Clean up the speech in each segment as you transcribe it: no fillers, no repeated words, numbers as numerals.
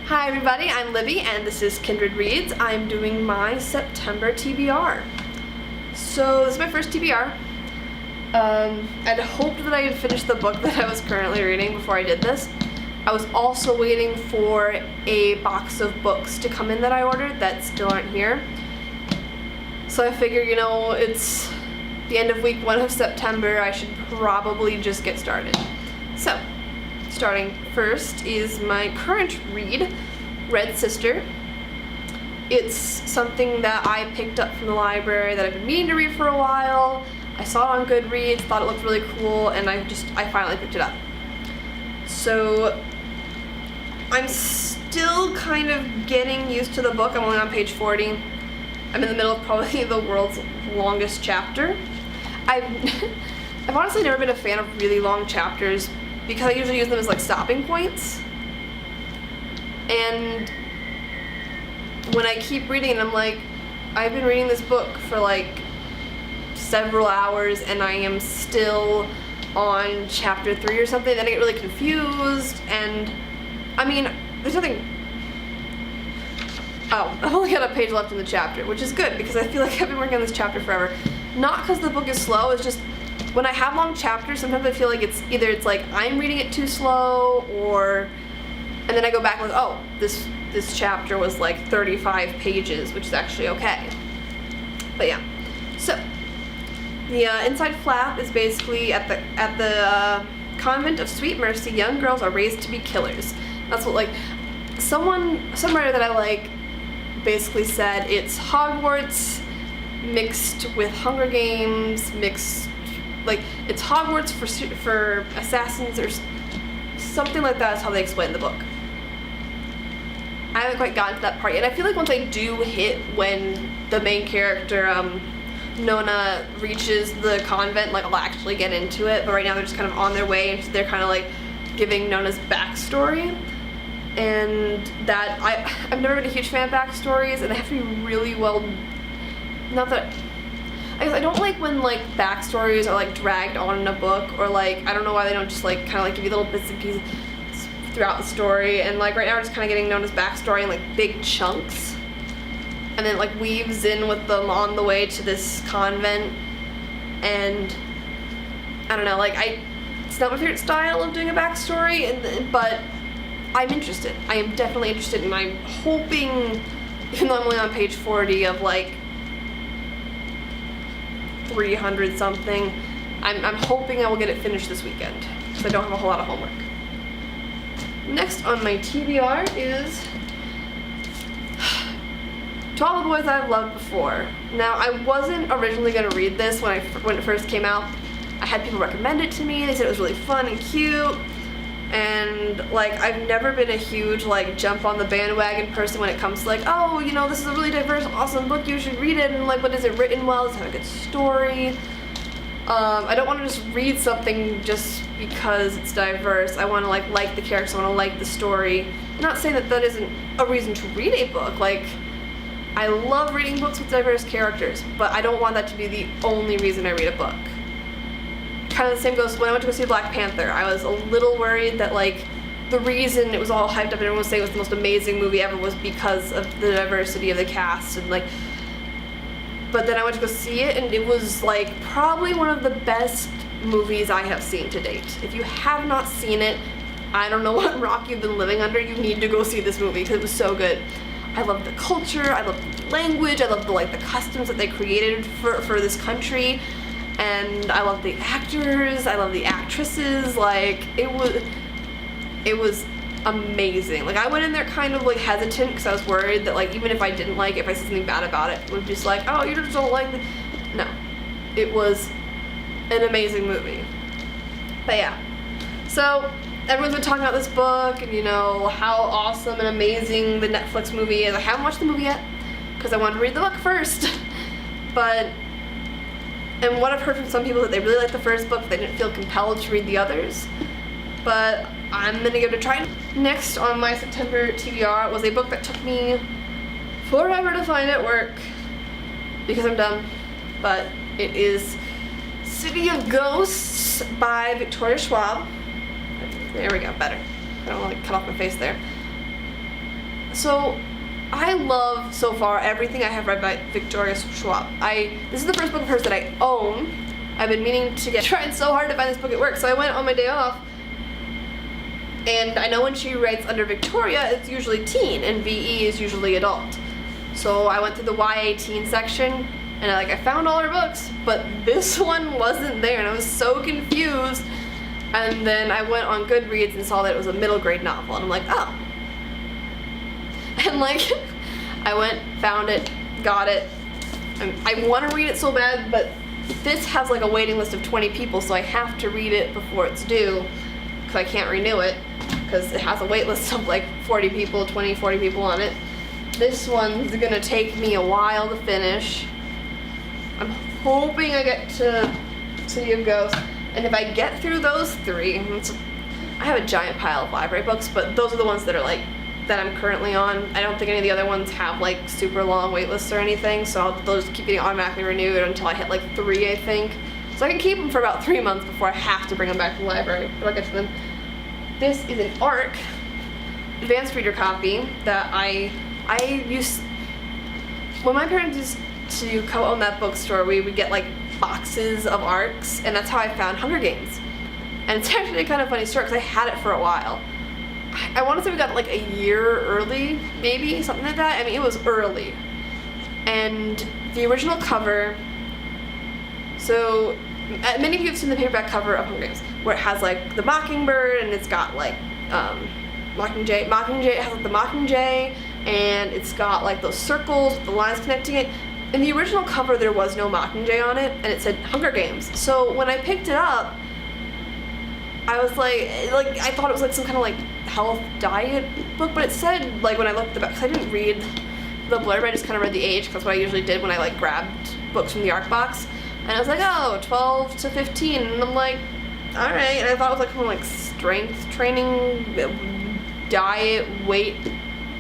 Hi everybody, I'm Libby and this is Kindred Reads. I'm doing my September TBR. So this is my first TBR. I'd hoped that I had finished the book that I was currently reading before I did this. I was also waiting for a box of books to come in that I ordered that still aren't here. So I figured, it's the end of week 1 of September, I should probably just get started. So, starting first is my current read, Red Sister. It's something that I picked up from the library that I've been meaning to read for a while. I saw it on Goodreads, thought it looked really cool, and I finally picked it up. So I'm still kind of getting used to the book. I'm only on page 40. I'm in the middle of probably the world's longest chapter. I've honestly never been a fan of really long chapters because I usually use them as like stopping points. And when I keep reading it, I'm like, I've been reading this book for like several hours and I am still on chapter 3 or something. Then I get really confused, and I mean, there's nothing. Oh, I've only got a page left in the chapter, which is good because I feel like I've been working on this chapter forever. Not because the book is slow, it's just when I have long chapters, sometimes I feel like it's like I'm reading it too slow, and then I go back and like, oh, this chapter was like 35 pages, which is actually okay. But yeah, so the inside flap is basically at the convent of Sweet Mercy, young girls are raised to be killers. That's what like some writer that I like basically said it's Hogwarts mixed with Hunger Games like it's Hogwarts for assassins or something like that is how they explain the book. I haven't quite gotten to that part yet. I feel like once I do hit when the main character, Nona, reaches the convent, like I'll actually get into it, but right now they're just kind of on their way and they're kind of like giving Nona's backstory. And that, I've never been a huge fan of backstories, and they have to be really well, not that, I guess I don't like when like backstories are like dragged on in a book, or like, I don't know why they don't just like kind of like give you little bits and pieces throughout the story, and like right now we're just kind of getting Nona's backstory in like big chunks, and then like weaves in with them on the way to this convent, and I don't know, like it's not my favorite style of doing a backstory, but I'm interested. I am definitely interested, and I'm hoping, even though I'm only on page 40 of like 300 something, I'm hoping I will get it finished this weekend, because I don't have a whole lot of homework. Next on my TBR is To All the Boys I've Loved Before. Now, I wasn't originally going to read this when it first came out. I had people recommend it to me. They said it was really fun and cute. And like, I've never been a huge like jump on the bandwagon person when it comes to like, oh, this is a really diverse, awesome book, you should read it, and like, what is it written well, does it have a good story? I don't want to just read something just because it's diverse. I want to like the characters, I want to like the story. Not saying that isn't a reason to read a book. Like, I love reading books with diverse characters, but I don't want that to be the only reason I read a book. Kind of the same goes when I went to go see Black Panther. I was a little worried that like the reason it was all hyped up and everyone was saying it was the most amazing movie ever was because of the diversity of the cast, and like, but then I went to go see it and it was like probably one of the best movies I have seen to date. If you have not seen it, I don't know what rock you've been living under. You need to go see this movie because it was so good. I love the culture, I love the language, I love the customs that they created for this country. And I love the actors, I love the actresses, like, it was amazing. Like, I went in there kind of, like, hesitant because I was worried that, like, even if I didn't like it, if I said something bad about it, it would be just like, oh, you just don't like it. No. It was an amazing movie. But yeah. So, everyone's been talking about this book and, how awesome and amazing the Netflix movie is. I haven't watched the movie yet because I wanted to read the book first. And what I've heard from some people that they really liked the first book, but they didn't feel compelled to read the others. But I'm gonna give it a try. Next on my September TBR was a book that took me forever to find at work because I'm dumb. But it is City of Ghosts by Victoria Schwab. There we go, better. I don't want to cut off my face there. So I love so far everything I have read by Victoria Schwab. This is the first book of hers that I own. I've been meaning to trying so hard to find this book at work, so I went on my day off. And I know when she writes under Victoria, it's usually teen, and VE is usually adult. So I went through the YA teen section, and I found all her books, but this one wasn't there, and I was so confused. And then I went on Goodreads and saw that it was a middle grade novel, and I'm like, oh. And I went, found it, got it. I want to read it so bad, but this has a waiting list of 20 people, so I have to read it before it's due, because I can't renew it, because it has a wait list of 40 people, 20, 40 people on it. This one's gonna take me a while to finish. I'm hoping I get to City of Ghosts, and if I get through those 3, I have a giant pile of library books, but those are the ones that are that I'm currently on. I don't think any of the other ones have super long wait lists or anything, so they'll just keep getting automatically renewed until I hit 3, I think. So I can keep them for about 3 months before I have to bring them back to the library, but I'll get to them. This is an ARC advanced reader copy that I used, when my parents used to co-own that bookstore, we would get boxes of ARCs, and that's how I found Hunger Games. And it's actually a kind of funny story because I had it for a while. I want to say we got a year early, maybe, something like that. I mean, it was early. And the original cover, many of you have seen the paperback cover of Hunger Games, where it has the mockingbird, and it's got Mockingjay, it has the Mockingjay, and it's got those circles with the lines connecting it. In the original cover there was no Mockingjay on it, and it said Hunger Games. So when I picked it up, I was I thought it was some kind of health diet book, but it said, when I looked at the back, because I didn't read the blurb, I just kind of read the age, because that's what I usually did when I grabbed books from the ARC box. And I was oh, 12 to 15, and I'm alright, and I thought it was kind of strength training, diet, weight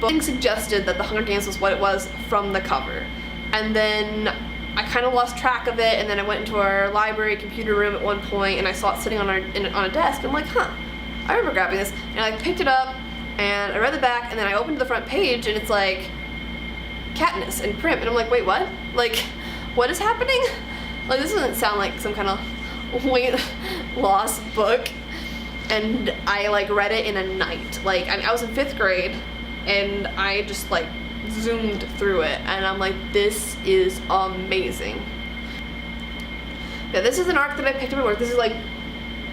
book. Thing suggested that the Hunger Games was what it was from the cover. And then I kind of lost track of it, and then I went into our library computer room at one point, and I saw it sitting on a desk, and I'm huh, I remember grabbing this, and I picked it up, and I read the back, and then I opened the front page, and it's Katniss and Prim, and I'm wait, what? What is happening? This doesn't sound like some kind of weight loss book. And I read it in a night. I was in 5th grade, and I just zoomed through it, and I'm this is amazing. Yeah, this is an ARC that I picked up at work. This is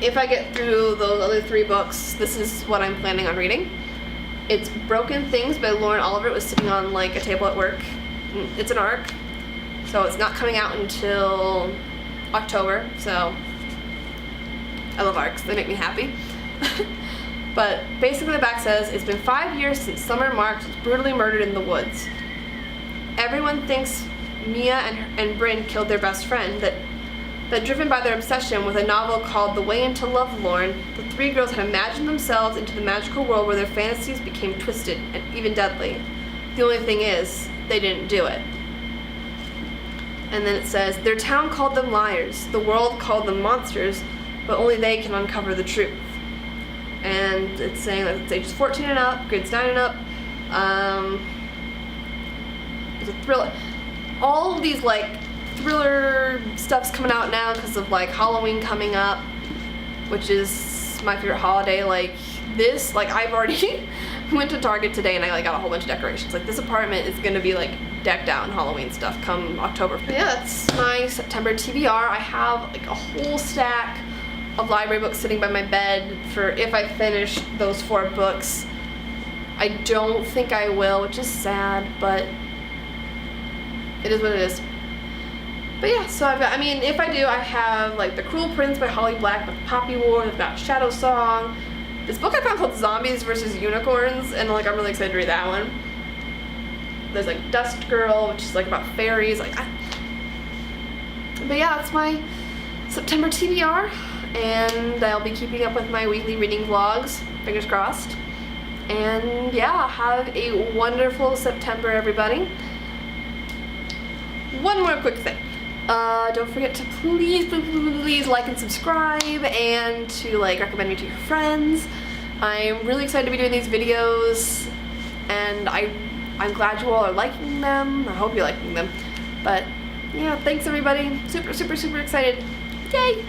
if I get through those other 3 books, this is what I'm planning on reading. It's Broken Things by Lauren Oliver. It was sitting on a table at work. It's an ARC, so it's not coming out until October, so I love ARCs, they make me happy. But basically the back says, it's been 5 years since Summer Marks was brutally murdered in the woods. Everyone thinks Mia and Bryn killed their best friend, that driven by their obsession with a novel called The Way into Lovelorn, the 3 girls had imagined themselves into the magical world where their fantasies became twisted and even deadly. The only thing is, they didn't do it. And then it says, their town called them liars, the world called them monsters, but only they can uncover the truth. And it's saying it's ages 14 and up, grades 9 and up. It's a thriller. All of these thriller stuff's coming out now because of Halloween coming up, which is my favorite holiday. This, I've already went to Target today and I got a whole bunch of decorations. This apartment is gonna be decked out in Halloween stuff come October. But yeah, that's my September TBR. I have a whole stack of library books sitting by my bed for if I finish those 4 books. I don't think I will, which is sad, but it is what it is. But yeah, so I've got, if I do, I have The Cruel Prince by Holly Black with Poppy War. I've got Shadow Song. This book I found called Zombies vs. Unicorns, and I'm really excited to read that one. There's Dust Girl, which is about fairies. But yeah, that's my September TBR. And I'll be keeping up with my weekly reading vlogs, fingers crossed. And yeah, have a wonderful September, everybody. One more quick thing. Don't forget to please like and subscribe, and to recommend me to your friends. I'm really excited to be doing these videos. and I'm glad you all are liking them. I hope you're liking them. But yeah, thanks everybody. Super, super, super excited. Yay!